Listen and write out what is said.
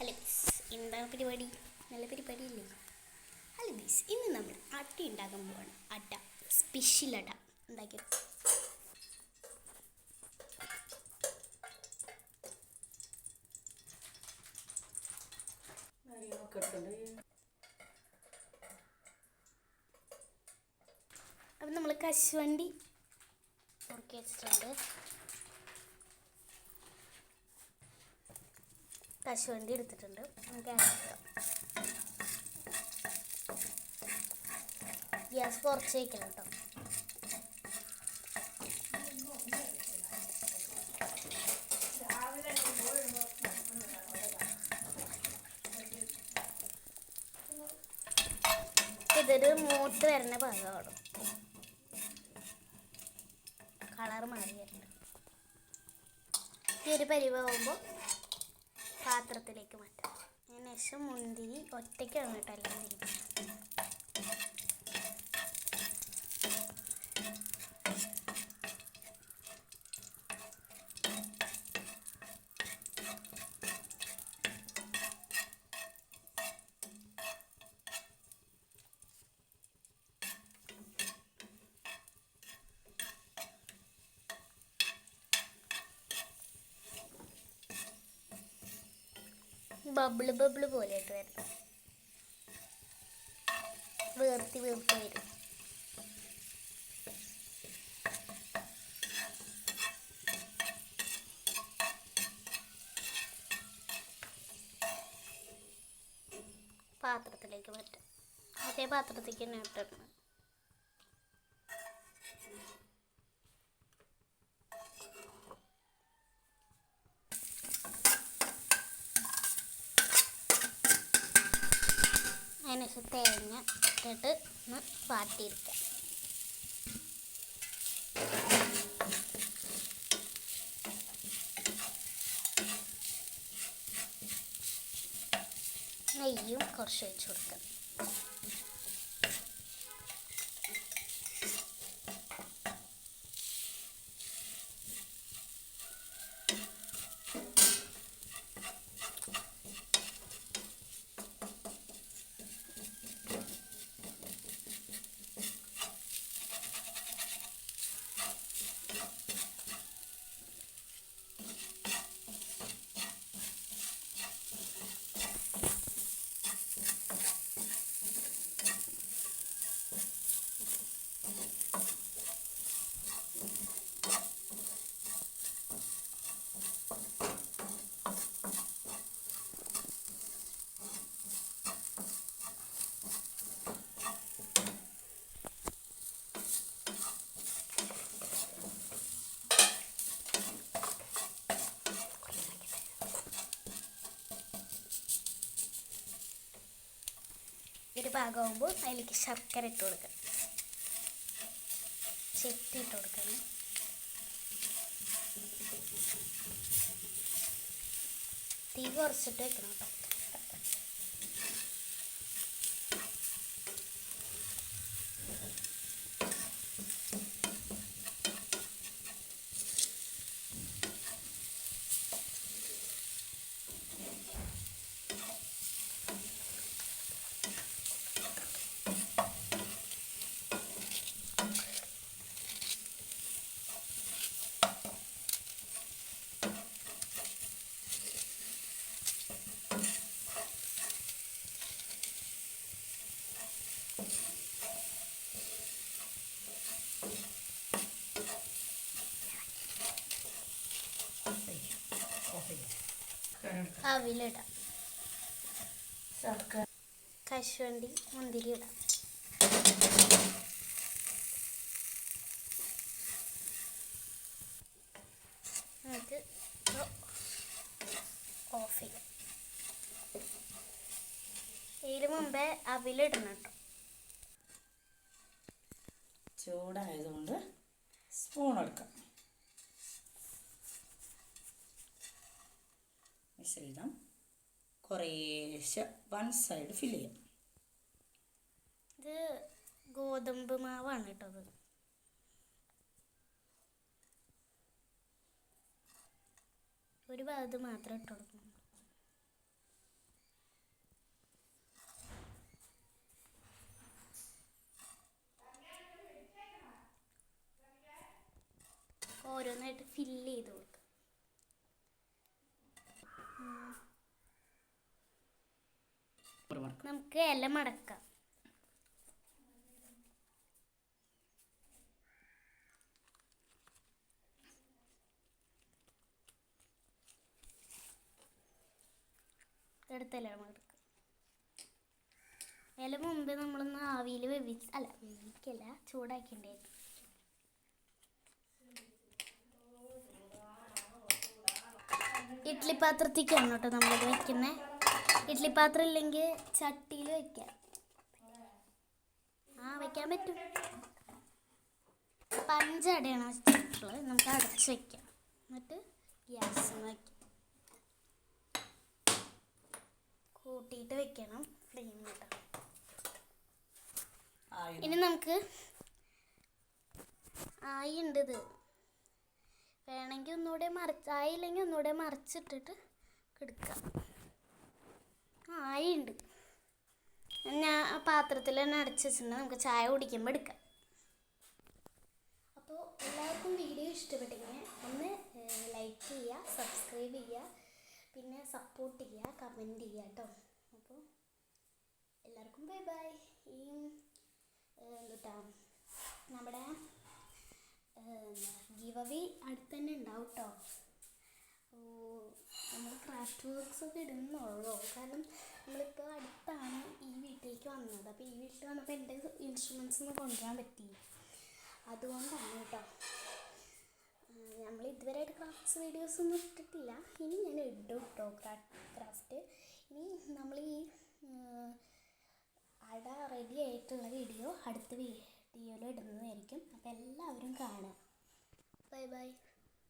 Hello ഗീസ്, എന്താണ് പരിപാടി? നല്ല പരിപാടിയല്ലേ? ഹലോ ഗീസ്, ഇന്ന് നമ്മൾ അട ഉണ്ടാക്കാൻ പോവാണ്. അട, സ്പെഷ്യൽ അട ഉണ്ടാക്കിയത്. അപ്പം നമ്മൾ കശുവണ്ടി ഉറുക്കി വെച്ചിട്ടുണ്ട്. കശുവണ്ടി എടുത്തിട്ടുണ്ട്. നമുക്ക് ഗ്യാസ് കുറച്ച് വയ്ക്കണം കേട്ടോ. ഇതൊരു മൂത്ത് വരുന്ന പാകമാണ്. കളർ മാറി വരുന്നുണ്ട്. ഈ ഒരു പരിവാകുമ്പോൾ പാത്രത്തിലേക്ക് മാറ്റാം. അതിനുശേഷം മുന്തിരി ഒറ്റയ്ക്കാണ് കേട്ടോ എല്ലാം തിരിക്കുന്നത്. ബബിള് ബബിള് പോലെയായിട്ട് വരണം. വീർത്തി വരും. പാത്രത്തിലേക്ക് മാറ്റാം. അതേ പാത്രത്തേക്ക് തന്നെ ഇട്ടിടണം. അതിനുശേഷം തേങ്ങ ഇട്ടിട്ട് ഒന്ന് വാട്ടിയെടുക്കാം. നെയ്യും കുറച്ച് ഒഴിച്ച് കൊടുക്കാം. ഒരു പാകമാകുമ്പോൾ അതിലേക്ക് ശർക്കര ഇട്ട് കൊടുക്കണം. ചെത്തി ഇട്ട് കൊടുക്കണം. തീ കുറച്ചിട്ട് വെക്കണം കേട്ടോ. അവിലിടാം. കശുവണ്ടി മുന്തിരി ഇടാം. നമുക്ക് ഓഫ് ചെയ്യാം. ഇതിന് മുമ്പേ അവിലിടണം കേട്ടോ. ചൂടായതുകൊണ്ട് സ്പൂൺ എടുക്കാം. മിശ്രിതം കുറേശ്ശെ വൺ സൈഡ് ഫില്ല് ചെയ്യാം. ഇത് ഗോതമ്പ് മാവാണ് കേട്ടോ. അത് ഒരു ഭാഗത്ത് മാത്രം ഇട്ട് കൊടുക്കണം. ഓരോന്നായിട്ട് ഫില്ല് ചെയ്ത് കൊടുക്കാം. നമുക്ക് ഇല മടക്കാം. അടുത്ത ഇല മടക്കാം. ഇല മുമ്പേ നമ്മളൊന്ന് ആവിയിൽ വേവിക്കല്ല, ചൂടാക്കിണ്ടായിരുന്നു. ഇഡ്ഡലി പാത്രത്തേക്കാണ് കേട്ടോ നമ്മളിത് വെക്കുന്നത്. ഇഡ്ഡലി പാത്രം ഇല്ലെങ്കിൽ ചട്ടിയിൽ വെക്കാം. വെക്കാൻ പറ്റും. 5 അടയാണ് വെച്ചിട്ടുള്ളത്. നമുക്ക് അടച്ച് വെക്കാം. എന്നിട്ട് ഗ്യാസ് വയ്ക്കാം. കൂട്ടിയിട്ട് വെക്കണം ഫ്ലെയിം കേട്ടോ. ഇനി നമുക്ക് ആയിണ്ട്. ഇത് വേണമെങ്കിൽ ഒന്നുകൂടെ ആയില്ലെങ്കിൽ ഒന്നുകൂടെ മറിച്ചിട്ടിട്ട് എടുക്കാം. ആയിണ്ട്. ഞാൻ ആ പാത്രത്തിൽ തന്നെ അടച്ച് വെച്ചിട്ടുണ്ട്. നമുക്ക് ചായ കുടിക്കുമ്പോൾ എടുക്കാം. അപ്പോൾ എല്ലാവർക്കും വീഡിയോ ഇഷ്ടപ്പെട്ടെങ്കിൽ ഒന്ന് ലൈക്ക് ചെയ്യുക, സബ്സ്ക്രൈബ് ചെയ്യുക, പിന്നെ സപ്പോർട്ട് ചെയ്യുക, കമൻറ്റ് ചെയ്യുക കേട്ടോ. അപ്പോൾ എല്ലാവർക്കും ബൈ ബൈ. ഈ നമ്മുടെ ഗിവ് അവേ അടുത്ത് തന്നെ ഉണ്ടാവും കേട്ടോ. നമ്മൾ ക്രാഫ്റ്റ് വർക്ക്സ് ഒക്കെ ഇടുന്നുള്ളൂ. കാരണം നമ്മളിപ്പോൾ അടുത്താണ് ഈ വീട്ടിലേക്ക് വന്നത്. അപ്പോൾ ഈ വീട്ടിൽ വന്നപ്പോൾ എൻ്റെ ഇൻസ്ട്രുമെൻറ്റ്സ് ഒന്നും കൊണ്ടുവരാൻ പറ്റിയില്ല. അതുകൊണ്ടാണ് കേട്ടോ. നമ്മൾ ഇതുവരെയായിട്ട് ക്രാഫ്റ്റ്സ് വീഡിയോസ് ഒന്നും ഇട്ടിട്ടില്ല. ഇനി ഞാൻ ഇടും കേട്ടോ ക്രാഫ്റ്റ്. ഇനി നമ്മൾ ഈ അട റെഡി ആയിട്ടുള്ള വീഡിയോ അടുത്ത വീഡിയോയിൽ ഇടുന്നതായിരിക്കും. അപ്പോൾ എല്ലാവരും കാണുക. Bye bye.